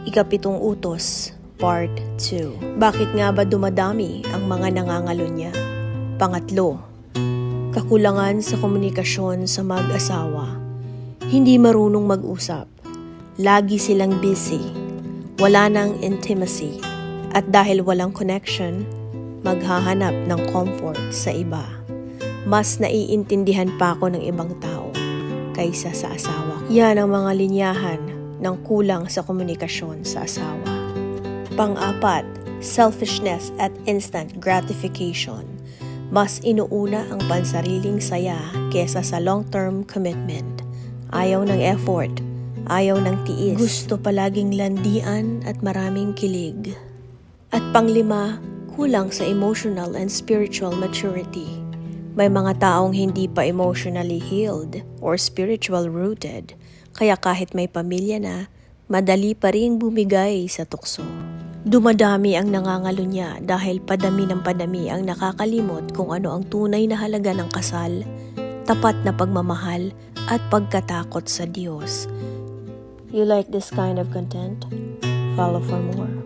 Ikapitong utos, Part 2. Bakit nga ba dumadami ang mga nangangalunya? Pangatlo, kakulangan sa komunikasyon sa mag-asawa. Hindi marunong mag-usap. Lagi silang busy. Wala nang intimacy. At dahil walang connection, maghahanap ng comfort sa iba. Mas naiintindihan pa ako ng ibang tao kaysa sa asawa. Yan ang mga linyahan ng kulang sa komunikasyon sa asawa. Pang-apat, selfishness at instant gratification. Mas inuuna ang pansariling saya kesa sa long-term commitment. Ayaw ng effort, ayaw ng tiis. Gusto palaging landian at maraming kilig. At panglima, kulang sa emotional and spiritual maturity. May mga taong hindi pa emotionally healed or spiritual rooted. Kaya kahit may pamilya na, madali pa ring bumigay sa tukso. Dumadami ang nangangalunya dahil padami ng padami ang nakakalimot kung ano ang tunay na halaga ng kasal, tapat na pagmamahal at pagkatakot sa Diyos. You like this kind of content? Follow for more.